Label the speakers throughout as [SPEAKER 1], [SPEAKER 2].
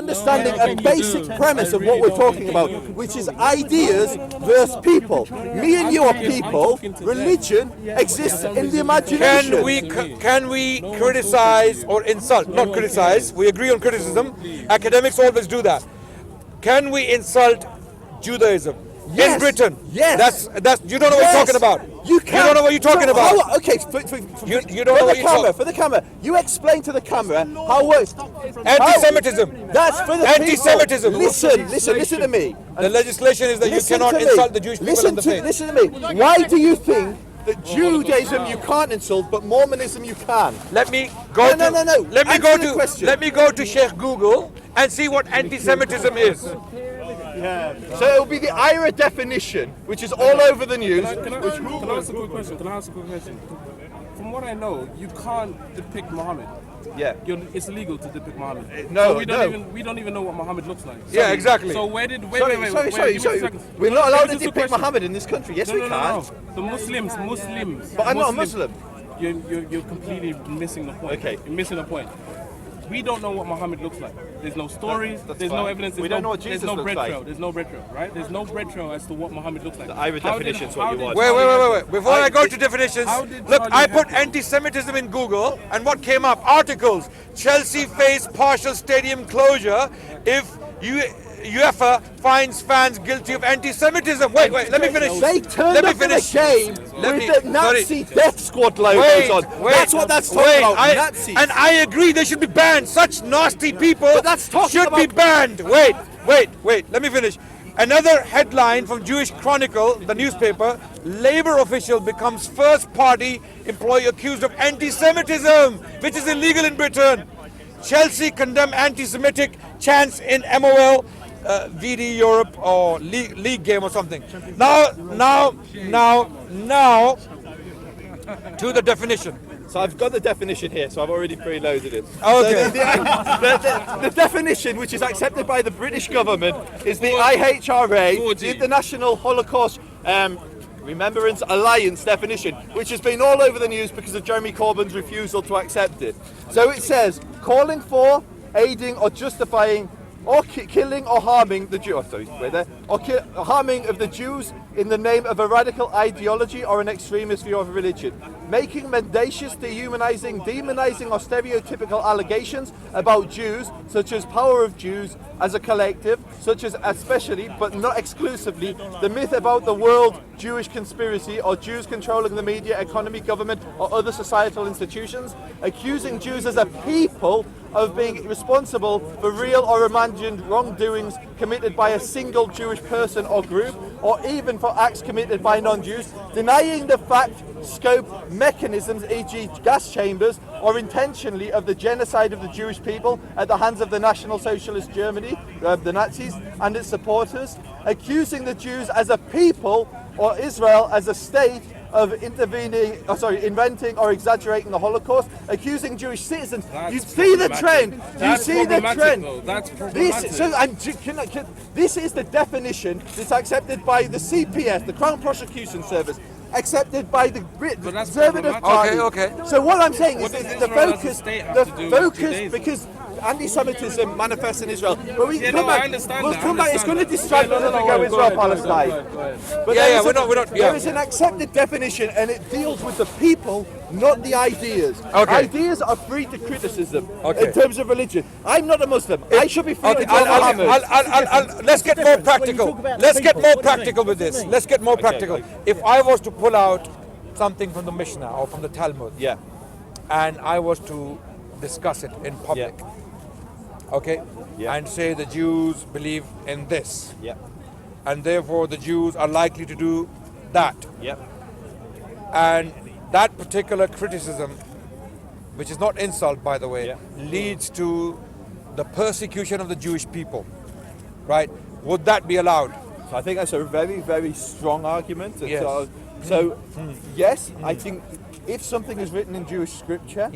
[SPEAKER 1] understanding a basic premise of what we're talking about, which is ideas versus people. Me and you are people. Religion exists in the imagination.
[SPEAKER 2] Can we criticize or insult? Not criticize. We agree on criticism. Academics always do that. Can we insult Judaism?
[SPEAKER 1] Yes.
[SPEAKER 2] In Britain?
[SPEAKER 1] Yes.
[SPEAKER 2] That's you don't know what you're talking about.
[SPEAKER 1] You
[SPEAKER 2] don't know what you're talking about.
[SPEAKER 1] Okay,
[SPEAKER 2] you don't know what you're talking.
[SPEAKER 1] For the camera, you explain to the camera how it works.
[SPEAKER 2] Antisemitism.
[SPEAKER 1] That's for the
[SPEAKER 2] Antisemitism.
[SPEAKER 1] People. Listen to me.
[SPEAKER 2] The legislation is that you cannot insult the Jewish people in the faith.
[SPEAKER 1] Listen to me. Why do you think that Judaism you can't insult, but Mormonism you can?
[SPEAKER 2] Let me go
[SPEAKER 1] No.
[SPEAKER 2] Let me go to Sheikh Google and see what anti-Semitism is.
[SPEAKER 1] Yeah. So it'll be the IRA definition, which is all over the news.
[SPEAKER 3] Can I ask a quick question? From what I know, you can't depict Muhammad.
[SPEAKER 1] Yeah.
[SPEAKER 3] It's illegal to depict Muhammad.
[SPEAKER 1] No,
[SPEAKER 3] we don't even know what Muhammad looks like.
[SPEAKER 2] Yeah, exactly.
[SPEAKER 3] So wait,
[SPEAKER 1] Sorry. We're not allowed to depict Muhammad in this country. Yes, we can.
[SPEAKER 3] No. The Muslims.
[SPEAKER 1] But I'm not a Muslim.
[SPEAKER 3] You're completely missing the point.
[SPEAKER 1] Okay.
[SPEAKER 3] You're missing the point. We don't know what Muhammad looks like. There's no stories.
[SPEAKER 1] That's
[SPEAKER 3] there's
[SPEAKER 1] fine.
[SPEAKER 3] no evidence.
[SPEAKER 1] We don't know what Jesus looks like.
[SPEAKER 3] There's no bread trail, right? There's no bread trail as to what Muhammad looks like.
[SPEAKER 1] The IRA definition is what you want.
[SPEAKER 2] Wait. Before I go to definitions, look, I put anti-Semitism in Google, and what came up? Articles. Chelsea face partial stadium closure if UEFA finds fans guilty of anti-Semitism. Wait, let me finish.
[SPEAKER 1] They turned up in a game with the Nazi death squad logos on. That's what that's talking about, Nazis.
[SPEAKER 2] And I agree they should be banned. Such nasty people should be banned. Wait, let me finish. Another headline from Jewish Chronicle, the newspaper, Labour official becomes first party employee accused of anti-Semitism, which is illegal in Britain. Chelsea condemn anti-Semitic chants in MOL VD Europe or league game or something. Now to the definition.
[SPEAKER 1] So I've got the definition here, so I've already preloaded it.
[SPEAKER 2] Okay.
[SPEAKER 1] So the definition, which is accepted by the British government, is the IHRA, the International Holocaust Remembrance Alliance definition, which has been all over the news because of Jeremy Corbyn's refusal to accept it. So it says, calling for, aiding or justifying or killing or harming the Jews, harming of the Jews in the name of a radical ideology or an extremist view of religion, making mendacious, dehumanizing, demonizing or stereotypical allegations about Jews, such as power of Jews as a collective, such as especially, but not exclusively, the myth about the world Jewish conspiracy or Jews controlling the media, economy, government or other societal institutions, accusing Jews as a people of being responsible for real or imagined wrongdoings committed by a single Jewish person or group, or even for acts committed by non-Jews, denying the fact, scope, mechanisms, e.g. gas chambers, or intentionally of the genocide of the Jewish people at the hands of the National Socialist Germany, the Nazis, and its supporters, accusing the Jews as a people or Israel as a state of inventing or exaggerating the Holocaust, accusing Jewish citizens. You see the trend. You see the trend.
[SPEAKER 3] That's problematic.
[SPEAKER 1] This is the definition that's accepted by the CPS, the Crown Prosecution Service, accepted by the Conservative Party.
[SPEAKER 2] Okay.
[SPEAKER 1] So what I'm saying is that the focus,
[SPEAKER 3] with
[SPEAKER 1] because anti-Semitism manifests in Israel. But we'll come back. It's going to distract us as we go Israel-Palestine. But there is an accepted definition, and it deals with the people, not the ideas.
[SPEAKER 2] Okay.
[SPEAKER 1] Ideas are free to criticism in terms of religion. I'm not a Muslim. I should be free to Muhammad.
[SPEAKER 2] Let's get more practical. Let's get more practical with this. Let's get more practical. If I was to pull out something from the Mishnah or from the Talmud, and I was to discuss it in public, and say the Jews believe in this, and therefore the Jews are likely to do that, and that particular criticism, which is not insult, by the way, leads to the persecution of the Jewish people, right? Would that be allowed?
[SPEAKER 1] So I think that's a very, very strong argument.
[SPEAKER 2] Yes.
[SPEAKER 1] Yes, I think if something is written in Jewish scripture,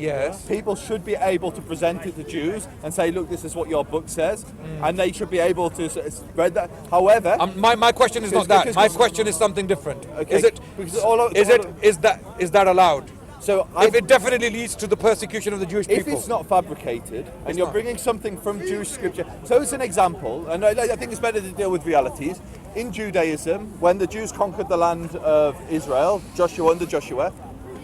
[SPEAKER 1] people should be able to present it to Jews and say, look, this is what your book says, and they should be able to spread that. However,
[SPEAKER 2] my question is not that. My question is something different.
[SPEAKER 1] Okay.
[SPEAKER 2] Is that allowed?
[SPEAKER 1] So
[SPEAKER 2] if it definitely leads to the persecution of the Jewish people.
[SPEAKER 1] if it's not fabricated and you're bringing something from Jewish scripture, so as an example, and I think it's better to deal with realities. In Judaism, when the Jews conquered the land of Israel, under Joshua,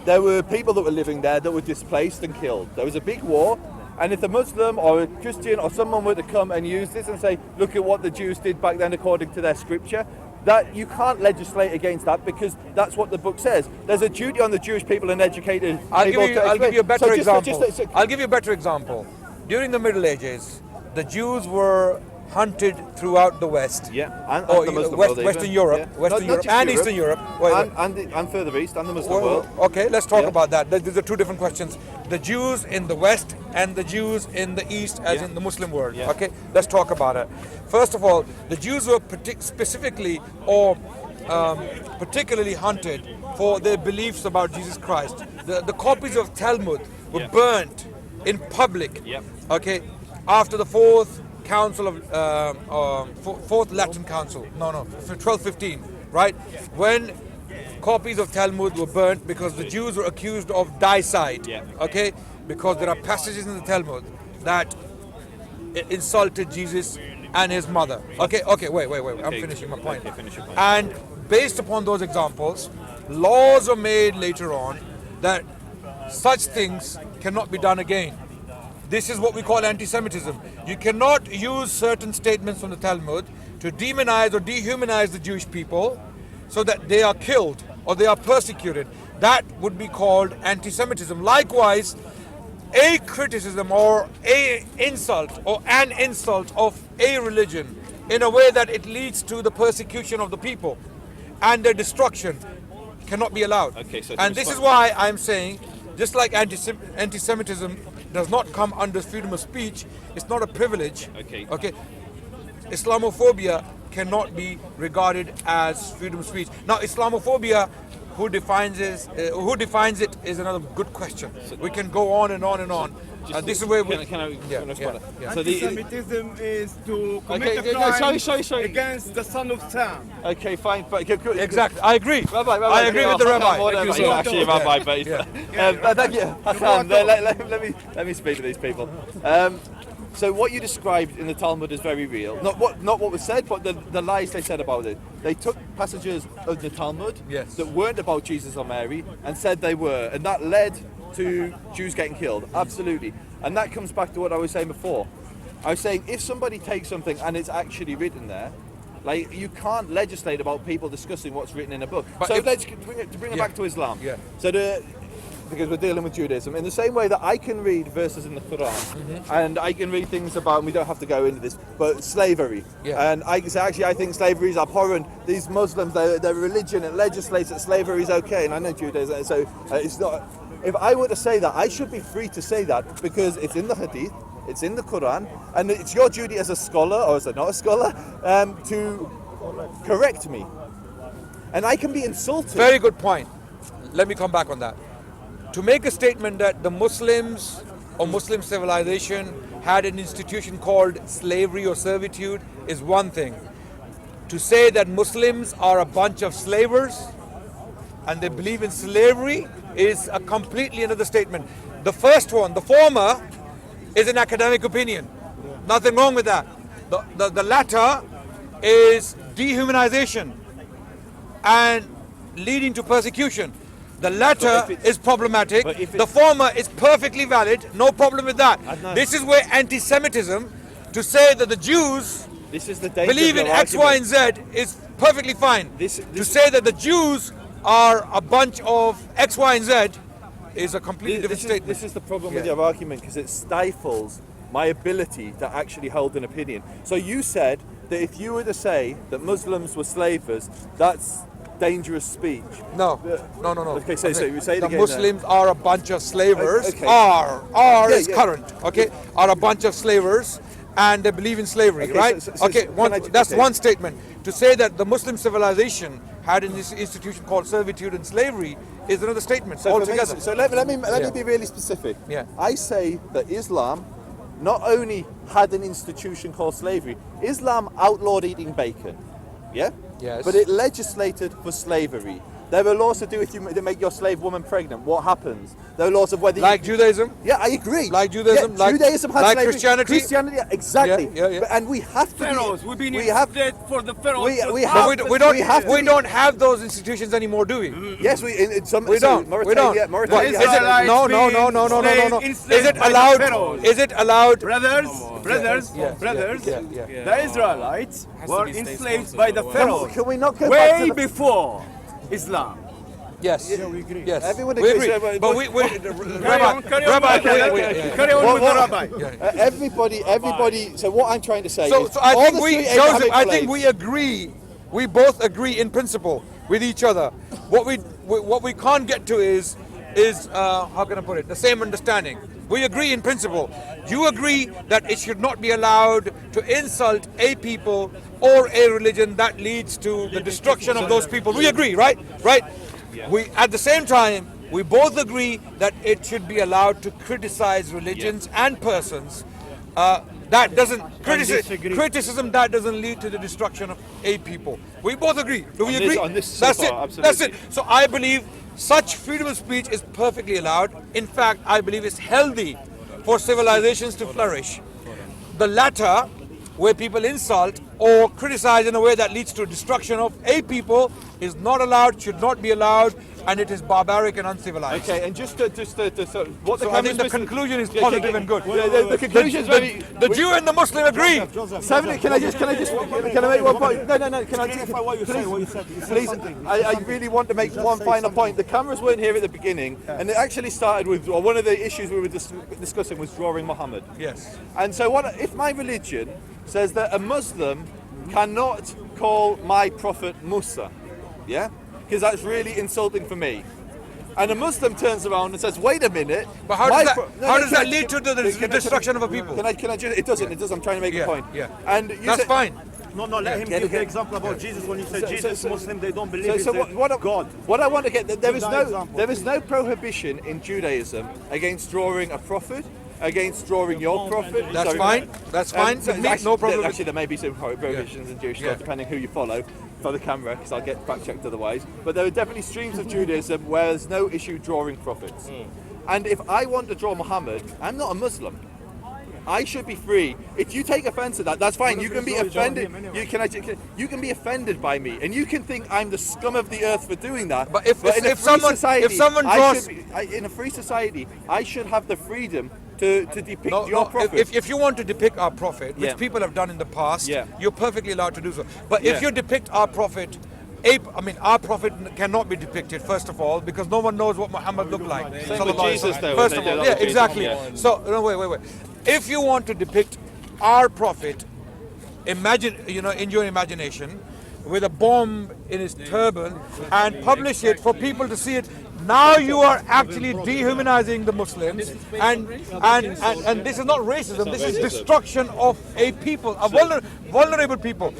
[SPEAKER 1] there were people that were living there that were displaced and killed. There was a big war, and if a Muslim or a Christian or someone were to come and use this and say, look at what the Jews did back then according to their scripture, that you can't legislate against that because that's what the book says. There's a duty on the Jewish people and educated people.
[SPEAKER 2] I'll give you a better example. I'll give you a better example. During the Middle Ages, the Jews were hunted throughout the West.
[SPEAKER 1] Yeah, and the Muslim world
[SPEAKER 2] Western Europe,
[SPEAKER 1] yeah.
[SPEAKER 2] Western Europe, and Eastern Europe.
[SPEAKER 1] And further east, and the Muslim world.
[SPEAKER 2] Okay, let's talk about that. These are two different questions. The Jews in the West and the Jews in the East, as in the Muslim world.
[SPEAKER 1] Yeah.
[SPEAKER 2] Okay, let's talk about it. First of all, the Jews were specifically or particularly hunted for their beliefs about Jesus Christ. The copies of Talmud were burnt in public. Okay, after the fourth Latin Council, 1215, right? When copies of Talmud were burnt because the Jews were accused of dicide, okay? Because there are passages in the Talmud that insulted Jesus and his mother. Okay, wait, I'm finishing my point. And based upon those examples, laws are made later on that such things cannot be done again. This is what we call anti-Semitism. You cannot use certain statements from the Talmud to demonize or dehumanize the Jewish people so that they are killed or they are persecuted. That would be called anti-Semitism. Likewise, a criticism or an insult of a religion in a way that it leads to the persecution of the people and their destruction cannot be allowed. And this is why I'm saying, just like anti-Semitism does not come under freedom of speech, it's not a privilege. Okay. Islamophobia cannot be regarded as freedom of speech. Now, Islamophobia, who defines it is another good question. We can go on and on and on. This is where we
[SPEAKER 4] can I respond?
[SPEAKER 3] So anti-Semitism is to commit a crime against the son of Sam.
[SPEAKER 1] Okay, fine.
[SPEAKER 2] Exactly, I agree.
[SPEAKER 1] Rabbi,
[SPEAKER 2] I agree with the rabbi.
[SPEAKER 1] He's actually a rabbi, but thank you, Hassan. Let me speak to these people. So what you described in the Talmud is very real. Not what was said, but the lies they said about it. They took passages of the Talmud that weren't about Jesus or Mary and said they were, and that led to Jews getting killed. Absolutely. And that comes back to what I was saying before. I was saying if somebody takes something and it's actually written there, like you can't legislate about people discussing what's written in a book. But so let's bring it back to Islam. So because we're dealing with Judaism, in the same way that I can read verses in the Quran and I can read things about, and we don't have to go into this, but slavery. And I can say, actually, I think slavery is abhorrent. These Muslims, their religion, it legislates that slavery is okay, and I know Judaism, so it's not. If I were to say that, I should be free to say that because it's in the Hadith, it's in the Quran, and it's your duty as a scholar, or as not a scholar, to correct me. And I can be insulted.
[SPEAKER 2] Very good point. Let me come back on that. To make a statement that the Muslims or Muslim civilization had an institution called slavery or servitude is one thing. To say that Muslims are a bunch of slavers and they believe in slavery is a completely another statement. The first one, the former, is an academic opinion. Nothing wrong with that. The latter is dehumanization and leading to persecution. The latter is problematic. The former is perfectly valid. No problem with that. This is where anti-Semitism, to say that the Jews believe in X, Y, and Z is perfectly fine. To say that the Jews are a bunch of X, Y, and Z is a completely different statement.
[SPEAKER 1] This is the problem with your argument, because it stifles my ability to actually hold an opinion. So you said that if you were to say that Muslims were slavers, that's dangerous speech.
[SPEAKER 2] No.
[SPEAKER 1] Okay, so you say it
[SPEAKER 2] the
[SPEAKER 1] again.
[SPEAKER 2] Muslims are a bunch of slavers.
[SPEAKER 1] Okay.
[SPEAKER 2] Is current. Okay, are a bunch of slavers, and they believe in slavery, right? That's one statement. To say that the Muslim civilization had an institution called servitude and slavery is another statement altogether.
[SPEAKER 1] So let me be really specific. I say that Islam not only had an institution called slavery, Islam outlawed eating bacon. Yeah?
[SPEAKER 2] Yes.
[SPEAKER 1] But it legislated for slavery. There are laws to do if you make your slave woman pregnant. What happens? There are laws of whether
[SPEAKER 2] Like Judaism?
[SPEAKER 1] Yeah, I agree.
[SPEAKER 2] Like Judaism?
[SPEAKER 1] Yeah,
[SPEAKER 2] Like
[SPEAKER 1] Judaism has
[SPEAKER 2] like
[SPEAKER 1] slavery.
[SPEAKER 2] Christianity?
[SPEAKER 1] Exactly.
[SPEAKER 2] Yeah.
[SPEAKER 1] And we have to.
[SPEAKER 3] Pharaohs. We've been
[SPEAKER 1] we have
[SPEAKER 3] for the pharaohs.
[SPEAKER 1] we
[SPEAKER 2] But
[SPEAKER 1] have.
[SPEAKER 2] we don't have those institutions anymore, do we?
[SPEAKER 1] Yes, in some.
[SPEAKER 2] We don't.
[SPEAKER 1] Mauritania, Mauritania.
[SPEAKER 2] Is it, no. Is it allowed? Is it allowed?
[SPEAKER 4] Brothers,
[SPEAKER 2] Yeah.
[SPEAKER 4] the Israelites were
[SPEAKER 3] be state
[SPEAKER 4] enslaved by the pharaohs
[SPEAKER 1] Can we not go back
[SPEAKER 4] way
[SPEAKER 1] to the...
[SPEAKER 4] before Islam.
[SPEAKER 2] Yes. Yes.
[SPEAKER 1] Everyone
[SPEAKER 2] we
[SPEAKER 1] agrees.
[SPEAKER 2] agree. But we
[SPEAKER 4] Carry
[SPEAKER 2] Rabbi,
[SPEAKER 4] on
[SPEAKER 1] What-
[SPEAKER 4] with the rabbi.
[SPEAKER 1] everybody. So what I'm trying to say
[SPEAKER 2] So
[SPEAKER 1] is,
[SPEAKER 2] I
[SPEAKER 1] all
[SPEAKER 2] think
[SPEAKER 1] the
[SPEAKER 2] we,
[SPEAKER 1] three
[SPEAKER 2] Joseph,
[SPEAKER 1] Abrahamic
[SPEAKER 2] I think
[SPEAKER 1] slaves-
[SPEAKER 2] we agree. We both agree in principle with each other. What we can't get to is how can I put it? The same understanding. We agree in principle. You agree that it should not be allowed to insult a people or a religion that leads to the destruction of those people. We agree, right? Right? We at the same time we both agree that it should be allowed to criticize religions and persons. That doesn't criticism that doesn't lead to the destruction of a people. We both agree. Do we agree?
[SPEAKER 1] on this so
[SPEAKER 2] That's
[SPEAKER 1] far,
[SPEAKER 2] it.
[SPEAKER 1] absolutely.
[SPEAKER 2] That's it. So I believe such freedom of speech is perfectly allowed. In fact, I believe it's healthy for civilizations to flourish. The latter, where people insult or criticize in a way that leads to destruction of a people, is not allowed, should not be allowed, and it is barbaric and uncivilized.
[SPEAKER 1] Okay, and just so what the
[SPEAKER 2] So I think the conclusion is positive and good.
[SPEAKER 1] The conclusion is very.
[SPEAKER 2] The Jew and the Muslim agree.
[SPEAKER 1] Seven, can I make one point? No. Can I clarify what you said? Please, I really want to make one final point. The cameras weren't here at the beginning, and it actually started with one of the issues we were discussing was drawing Muhammad.
[SPEAKER 2] Yes.
[SPEAKER 1] And so, what if my religion says that a Muslim cannot call my prophet Musa? Yeah, because that's really insulting for me. And a Muslim turns around and says, "Wait a minute."
[SPEAKER 2] But how does that lead to the destruction of a people?
[SPEAKER 1] Can I just? It doesn't. I'm trying to make a point.
[SPEAKER 2] Yeah.
[SPEAKER 1] And
[SPEAKER 2] That's fine.
[SPEAKER 5] No, let him give the example about Jesus when you say Jesus, Muslim, they don't believe
[SPEAKER 1] So
[SPEAKER 5] in God.
[SPEAKER 1] what I want to get, there
[SPEAKER 5] Give
[SPEAKER 1] is no prohibition in Judaism against drawing a prophet, against drawing your prophet.
[SPEAKER 2] That's fine. That's fine. No problem.
[SPEAKER 1] Actually, there may be some prohibitions in Jewish law, depending who you follow for the camera, because I'll get fact checked otherwise. But there are definitely streams of Judaism where there's no issue drawing prophets. And if I want to draw Muhammad, I'm not a Muslim. I should be free. If you take offence at that, that's fine. You can be offended. You can be offended by me, and you can think I'm the scum of the earth for doing that.
[SPEAKER 2] But if someone draws
[SPEAKER 1] in a free society, I should have the freedom to depict your prophet.
[SPEAKER 2] If you want to depict our prophet, which people have done in the past, you're perfectly allowed to do so. But if you depict our prophet, our prophet cannot be depicted, first of all, because no one knows what Muhammad looked like.
[SPEAKER 1] Same with Jesus, though.
[SPEAKER 2] First of all, yeah, exactly. So, no, wait. If you want to depict our prophet, imagine, in your imagination, with a bomb in his turban and publish it for people to see it, now you are actually dehumanizing the Muslims, and this is not racism. This is destruction of a people, a vulnerable people.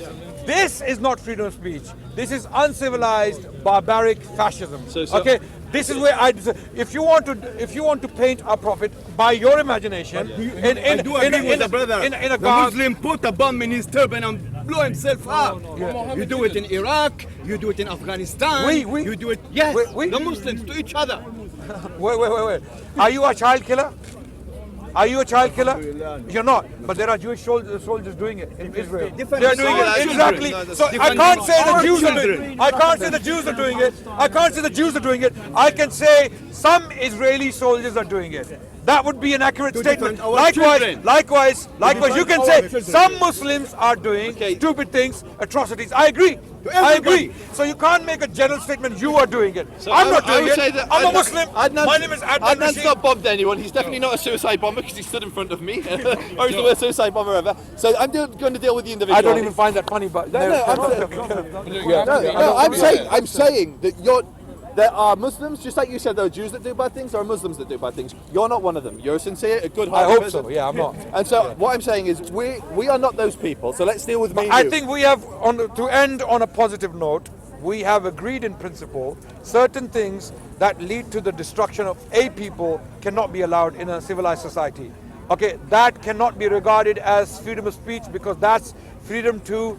[SPEAKER 2] This is not freedom of speech. This is uncivilized, barbaric fascism. Okay, this is where if you want to paint our prophet by your imagination,
[SPEAKER 4] I do agree with the brother. The Muslim put a bomb in his turban and blew himself up. You do it in Iraq. You do it in Afghanistan. You do it. Yes, the Muslims to each other.
[SPEAKER 2] Wait. Are you a child killer? Are you a child killer? You're not. But there are Jewish soldiers doing it in Israel. They're doing it exactly. So I can't say the Jews are doing it. I can't say the Jews are doing it. I can't say the Jews are doing it. I can say some Israeli soldiers are doing it. That would be an accurate statement. Likewise, you can say some Muslims are doing stupid things, atrocities. I agree. So you can't make a general statement, you are doing it. I'm not doing it. I'm a Muslim. My name is Adnan.
[SPEAKER 1] Adnan's not bombed anyone. He's definitely not a suicide bomber because he stood in front of me. Or he's the worst suicide bomber ever. So I'm going to deal with the individual.
[SPEAKER 2] I don't even find that funny, but
[SPEAKER 1] I'm saying that there are Muslims, just like you said, there are Jews that do bad things, there are Muslims that do bad things. You're not one of them. You're a sincere, a good-hearted
[SPEAKER 2] I hope
[SPEAKER 1] person.
[SPEAKER 2] so. Yeah, I'm not.
[SPEAKER 1] And so what I'm saying is we are not those people. So let's deal with me.
[SPEAKER 2] I think we have, to end on a positive note, we have agreed in principle certain things that lead to the destruction of a people cannot be allowed in a civilized society. Okay, that cannot be regarded as freedom of speech because that's freedom to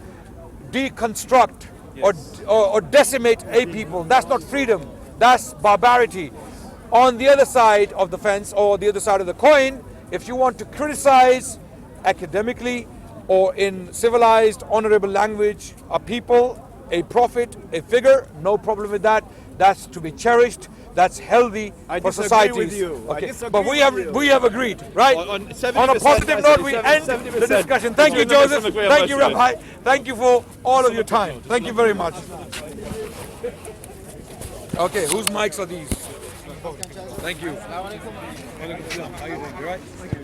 [SPEAKER 2] deconstruct or decimate a people. That's not freedom. That's barbarity. On the other side of the fence, or the other side of the coin, if you want to criticize academically or in civilized, honorable language a people, a prophet, a figure, no problem with that. That's to be cherished. That's healthy for societies.
[SPEAKER 4] With you.
[SPEAKER 2] Okay, but we have agreed, right? On a positive note, we end the discussion. Thank you, Joseph. Thank you, Rabbi. Thank you for all of your time. Thank you very much. Okay, whose mics are these? Thank you. How are you doing? You right? Thank you.